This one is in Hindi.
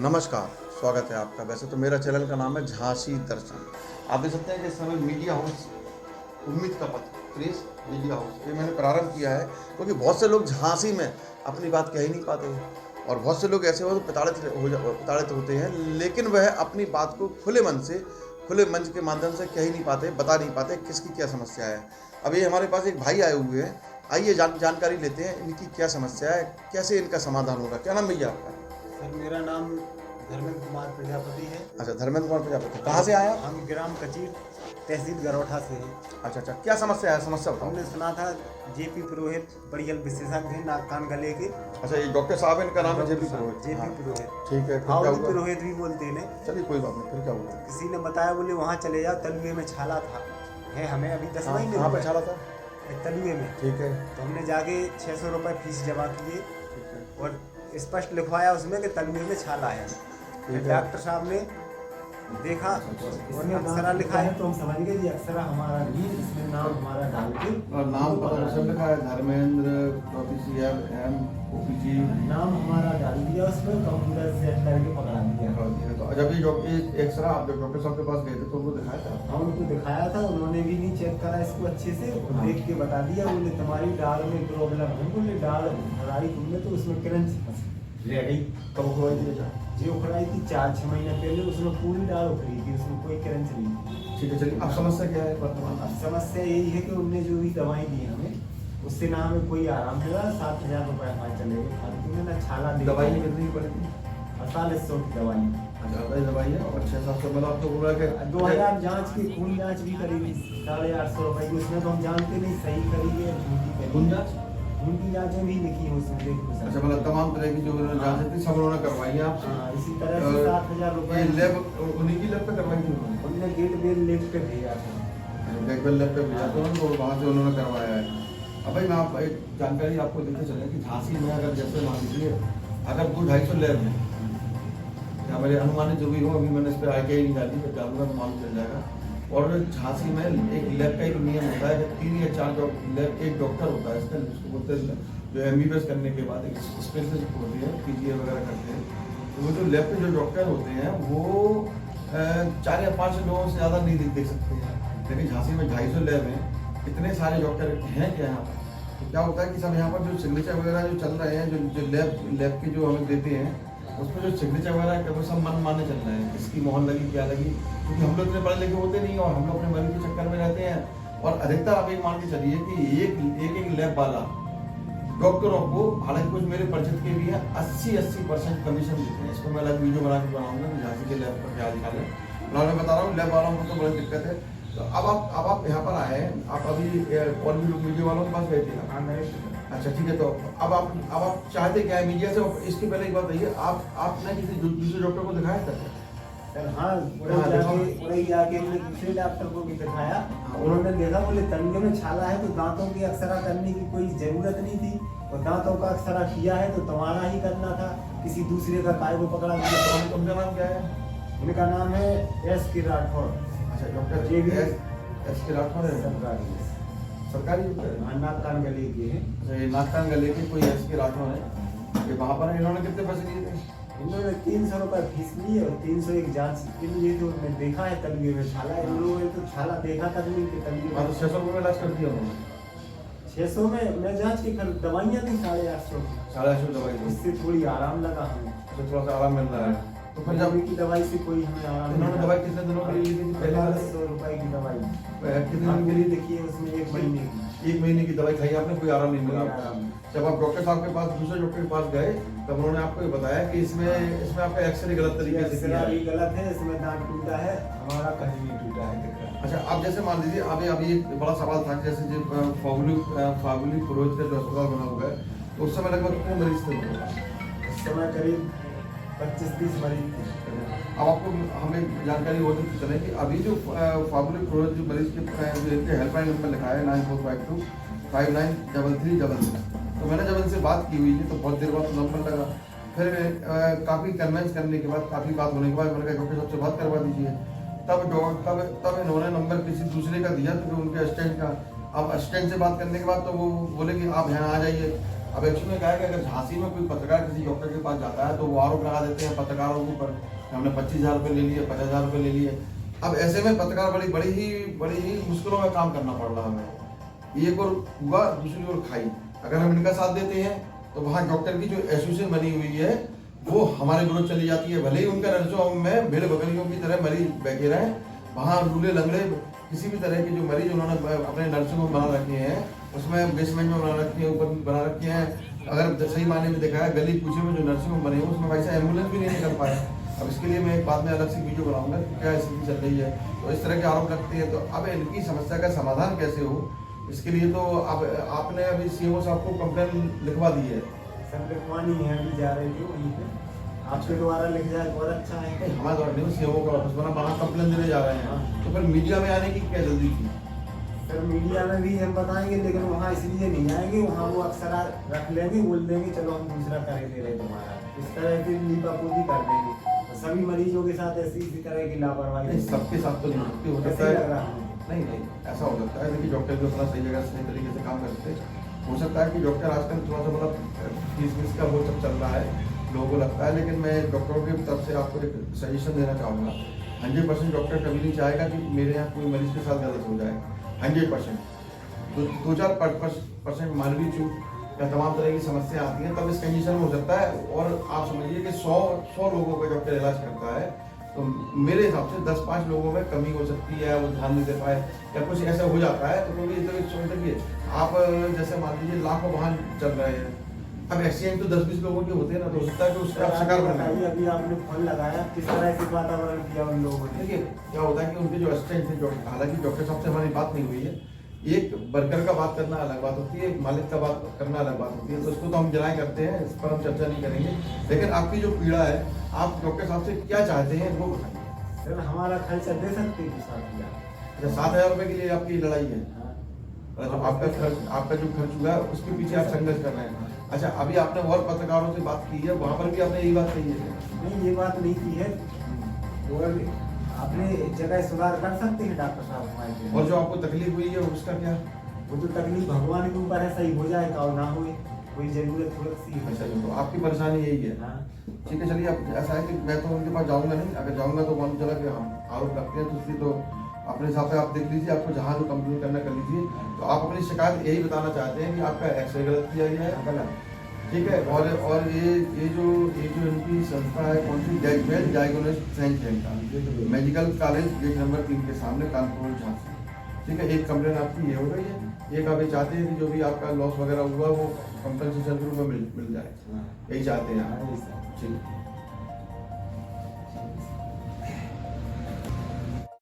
नमस्कार, स्वागत है आपका। वैसे तो मेरा चैनल का नाम है झांसी दर्शन। आप देख सकते हैं कि इस समय मीडिया हाउस उम्मीद का पथ प्रेस मीडिया हाउस ये मैंने प्रारंभ किया है, क्योंकि बहुत से लोग झांसी में अपनी बात कह ही नहीं पाते हैं और बहुत से लोग ऐसे हो प्रताड़ित होते हैं, लेकिन वह अपनी बात को खुले मन से, खुले मंच के माध्यम से कह ही नहीं पाते, बता नहीं पाते किसकी क्या समस्या है। अभी हमारे पास एक भाई आए हुए हैं, आइए जानकारी लेते हैं इनकी क्या समस्या है, कैसे इनका समाधान होगा। क्या नाम भैया आपका? सर मेरा नाम धर्मेंद्र कुमार प्रजापति है। अच्छा, धर्मेंद्र कुमार प्रजापति। कहाँ से आया? हम ग्राम कचीर तहसील गरौठा से हैं। अच्छा, क्या समस्या है? समस्या बताओ। हमने सुना था जेपी पुरोहित बड़ियल विशेषज्ञ हैं नाक कान गले के। अच्छा, ये डॉक्टर साहब इनका नाम है जेपी पुरोहित। जेपी पुरोहित, ठीक है, फिर क्या हाउडी हुआ? पुरोहित भी बोलते हैं। चलिए कोई बात नहीं, फिर क्या हुआ? किसी ने बताया, बोले वहाँ चले जाओ, तलुए में छाला था है। हमें अभी 10 महीने कहाँ पे हुए छाला था? तलुए में। ठीक है, तो हमने जाके 600 रुपये फीस जमा किए ठीक है, और स्पष्ट लिखवाया उसमें कि तलुए में छाला है। है। डॉक्टर साहब ने देखा, उन्होंने अक्षरा लिखा है, तो हम समझ गए ये अक्षरा हमारा नहीं, इसमें नाम हमारा डाल के और नाम सब लिखा है धर्मेंद्र CM OPG। नाम हमारा डाल दिया, उसमें कंप्यूटर सेट करके पकड़ा दिया। तो जब ये एक्सरा आप जब डॉक्टर साहब के पास गए थे तो उनको दिखाया था? हम उनको दिखाया था, उन्होंने भी नहीं चेक करा इसको अच्छे से, देख के बता दिया। बोले तुम्हारी डाल में प्रॉब्लम है। बोले डाल हराई तुमने तो उसमें करंट रह गई। कब उखड़वाई थी? जो उखड़ाई थी 4-6 महीने पहले, उसमें पूरी डाल उखड़ी थी, उसमें कोई करंट नहीं थी। ठीक है, चलिए अब समस्या क्या है वर्तमान? अब समस्या यही है कि उनने जो भी दवाई दी हमें, उससे ना हमें कोई आराम मिला। 7,000 रुपये हमारे चले गए फालतू में, ना छाला दे। दवाई कितनी की पड़ी थी? 4800 की दवाई। अच्छा, दवाई है और 600-700 मतलब आपको बोला कि 2000 जांच की, खून जांच भी करी 850 रुपये की। उसमें तो हम जानते नहीं सही करी है झूठी करी। खून जांच? खून की जांचें भी लिखी है उसमें, देखो सर। अच्छा, मतलब तमाम तरह की जो उन्होंने जांच थी सब उन्होंने करवाई है आपसे? हाँ, इसी तरह से 7,000 रुपये ये लैब उन्हीं की लैब पे करवाई थी उन्होंने? हमने गेट बेल लिख के भेजा था। देखभाल लैब पे भेजा था उनको, वहाँ से उन्होंने करवाया है। अब भाई मैं आप एक जानकारी आपको देते चले कि झांसी में अगर जैसे मान लीजिए अगर 200-250 लैब है, या मेरे अनुमानित जो भी हो, अभी मैंने इस पर ITI नहीं डाली, तो जाऊँगा तो मालूम चल जाएगा। और झांसी में एक लैब का एक नियम होता है कि 3 या 4 लैब एक डॉक्टर होता है, इसका जिसको बोलते हैं जो MBBS करने के बाद एक स्पेशलिस्ट होती है, PGI वगैरह करते हैं। तो वो जो लैब पे जो डॉक्टर होते हैं वो 4 या 5 लोगों से ज़्यादा नहीं देख सकते हैं। लेकिन झांसी में 250 लैब हैं, इतने सारे डॉक्टर हैं क्या यहाँ पर? तो क्या होता है कि सब यहाँ पर जो सिग्नेचर वगैरह जो चल रहे हैं, जो लैब के जो हमें देते हैं, उसमें जो सिग्नेचर वगैरह है वो सब मन माने चल रहे हैं, किसकी मोहर लगी क्या लगी, क्योंकि हम लोग इतने पढ़े लिखे होते नहीं और हम लोग अपने मरीज के चक्कर में रहते हैं। और अधिकतर आप एक मान के चलिए कि एक लैब वाला डॉक्टरों को, हालांकि कुछ मेरे परिचित के भी हैं, 80% कमीशन देते हैं। इसको मैं अलग वीडियो बना के बनाऊंगा कि झांसी के लैब पर क्या निकाले। मैं बता रहा हूँ लैब वालों को तो बड़ी दिक्कत है। तो अब आप यहाँ पर आए हैं, आप अभी और भी लोग मीडिया वालों के पास गए थे ना? हाँ, मैं अच्छा ठीक है, तो अब आप चाहते क्या है मीडिया से? इसके पहले एक बात बताइए, आपने किसी दूसरे डॉक्टर को दिखाया था? सर हाँ, उड़ई जाके हमने दूसरे डॉक्टर को भी दिखाया। उन्होंने देखा, बोले तलुए में छाला है तो दांतों की अक्षरा करने की कोई जरूरत नहीं थी, और दांतों का अक्षरा किया है तो तुम्हारा ही करना था, किसी दूसरे का काय को पकड़ा दिया। तो उनका नाम क्या है? उनका नाम है S.K. राठौर। अच्छा, डॉक्टर S.K. राठौर है? सरकारी नाक कान गले के हैं। अच्छा, ये नाक कान गले के कोई S.K. राठौर है। ये वहाँ पर इन्होंने कितने पैसे लिए थे? इन्होंने 300 रुपये फीस ली और 300 एक जांच के लिए। जो मैं देखा है तलुए में छाला, इन लोगों ने तो छाला देखा तक नहीं कि तलुए में। 600 रुपये इलाज कर दिया उन्होंने? 600 में मैं जांच की दवाइयाँ थी 850 की। 850 दवाई दी। उससे थोड़ी आराम लगा हमें, तो थोड़ा सा आराम मिल रहा है। तो फिर जब की दवाई से कोई हमें आराम इन्होंने नहीं दवाई मिला। कितने दिनों के लिए ली थी पहले? 450 रुपये की दवाई कितने दिन के लिए? देखिए उसमें 1 महीने की। 1 महीने की दवाई खाई आपने, कोई आराम नहीं मिला? कोई आराम नहीं। जब आप डॉक्टर साहब के पास, दूसरे डॉक्टर के पास गए, तब उन्होंने आपको ये बताया कि इसमें आपका एक्सरे गलत तरीके से किया है। भी गलत है, इसमें दांत टूटा है, हमारा कहीं नहीं टूटा है। अच्छा, आप जैसे मान लीजिए अभी एक बड़ा सवाल था, जैसे जो फागुली पुरोहित का जो अस्पताल बना हुआ है, तो उस समय लगभग कितने मरीज थे? इस समय करीब 25-30 मरीज थे। अब आपको हमें जानकारी हो सकती चले कि अभी जो फागुली पुरोहित जो मरीज के हेल्पलाइन नंबर लिखा है 9452 593333। तो मैंने जब इनसे बात की हुई थी तो बहुत देर बाद नंबर लगा, फिर काफ़ी कन्वेंस करने के बाद, काफ़ी बात होने के बाद मैंने कहा डॉक्टर साहब से बात करवा दीजिए। तब इन्होंने नंबर किसी दूसरे का दिया, तो उनके असिस्टेंट का। अब असिस्टेंट से बात करने के बाद तो वो बोले कि आप यहाँ आ जाइए। अब एक्चुअली में क्या है कि अगर झांसी में कोई पत्रकार किसी डॉक्टर के पास जाता है तो वो आरोप लगा देते हैं पत्रकारों के ऊपर, हमने 25,000 रुपये ले लिए, 50,000 रुपये ले लिए। अब ऐसे में पत्रकार बड़ी ही मुश्किलों में काम करना पड़ रहा है हमें। एक और हुआ, दूसरी ओर खाई। अगर हम इनका साथ देते हैं तो वहाँ डॉक्टर की जो एसोसिएशन बनी हुई है वो हमारे विरोध चली जाती है। भले ही उनका नर्सों में भेड़ बकरियों की तरह मरीज बैठे रहें, वहाँ लूले लंगड़े किसी भी तरह के जो मरीज उन्होंने अपने नर्सों में बना रखे हैं, उसमें बेसमेंट में बना रखे हैं, ऊपर बना रखे हैं। अगर सही मायने में देखा है गली पूछे में जो नर्सिंग होम बने हैं उसमें भाई साहब एम्बुलेंस भी नहीं निकल पाया। अब इसके लिए मैं एक बाद में अलग से वीडियो बनाऊंगा क्या स्थिति चल रही है। तो इस तरह के आरोप लगते हैं, तो अब इनकी समस्या का समाधान कैसे हो, इसके लिए तो अब आपने अभी सीएमओ साहब को कंप्लेन लिखवा दी है। सर लिखवानी है, अभी जा रहे थे वहीं पे, आपके द्वारा लिख जाए बहुत अच्छा है। हमारे द्वारा नहीं, सीएमओ का ऑफिस बना, वहाँ कंप्लेन देने जा रहे हैं, तो फिर मीडिया में आने की क्या जल्दी थी? सर मीडिया में भी हम बताएंगे, लेकिन वहाँ इसलिए नहीं आएंगे, वहाँ वो अक्सर रख लेंगे, बोल देंगे चलो हम दूसरा करे दे रहे तुम्हारा, इस तरह की लीपापोती कर देंगे। तो सभी मरीजों के साथ इसी तरह की लापरवाही सबके साथ तो नहीं हो सकता है। नहीं ऐसा हो सकता है, देखिए डॉक्टर भी अपना सही जगह सही तरीके से काम करते हैं। हो सकता है कि डॉक्टर आजकल थोड़ा सा मतलब फीस का वो सब चल रहा है, लोगों को लगता है, लेकिन मैं डॉक्टरों की तरफ से आपको एक सजेशन देना चाहूँगा। 100% डॉक्टर कभी नहीं चाहेगा कि मेरे यहाँ कोई मरीज के साथ गलत हो जाए। 100% तो 2-4% मानवीय चूक या तमाम तरह की समस्या आती हैं, तब इस कंडीशन में हो सकता है। और आप समझिए कि 100 लोगों का डॉक्टर इलाज करता है, तो मेरे हिसाब से 10-5 लोगों में कमी हो सकती है, वो ध्यान नहीं दे पाए या कुछ ऐसा हो जाता है। तो क्योंकि इधर देखिए आप जैसे मान लीजिए लाखों वाहन चल रहे हैं, अब एक्सीडेंट तो 10-20 लोगों के होते हैं ना, तो हो सकता है कि उसका आप शिकार बन जाए। अभी आपने फोन लगाया, किस तरह से वातावरण किया उन लोगों ने? देखिए क्या होता है कि उनके जो असिस्टेंट थे, हालांकि डॉक्टर साहब से हमारी बात नहीं हुई है, एक वर्कर का बात करना अलग बात होती है, एक मालिक का बात करना अलग बात होती है, तो उसको तो हम जलाएं करते हैं, इस पर हम चर्चा नहीं करेंगे। लेकिन आपकी जो पीड़ा है, आप डॉक्टर साहब से क्या चाहते हैं वो बताइए। सर हमारा खर्चा दे सकते हैं अच्छा 7,000 रुपये के लिए आपकी लड़ाई है? तो आपका जो खर्च हुआ है उसके पीछे आप संघर्ष कर रहे हैं। अच्छा अभी आपने और पत्रकारों से बात की है, वहाँ पर भी आपने यही बात कही है? नहीं ये बात नहीं की है, और अपने जगह सुधार कर सकते हैं डॉक्टर साहब हमारे। और जो आपको तकलीफ हुई है उसका क्या? वो तो तकलीफ भगवान के ऊपर है, सही हो जाएगा और ना होए, कोई जरूरत थोड़ी सी है। अच्छा तो आपकी परेशानी यही है? ठीक है चलिए, अब ऐसा है कि मैं तो उनके पास जाऊंगा नहीं, अगर जाऊंगा तो मालूम चला कि हम आरोप लगते हैं, तो इसलिए तो अपने हिसाब से आप देख लीजिए, आपको जहाँ जो कंप्लेन करना कर लीजिए। तो आप अपनी शिकायत यही बताना चाहते हैं कि आपका एक्सरे गलत किया गया है? गलत, ठीक है। और ये जो इनकी संस्था है कौन सी, diagnostic science centre, medical college gate number 3 के सामने, कानपुर झांसी, ठीक है। एक कंप्लेन आपकी ये हो गई है, एक आप ये चाहते हैं कि जो भी आपका लॉस वगैरह हुआ वो कंपनसेशन के रूप में मिल जाए, यही चाहते हैं आप? ठीक है।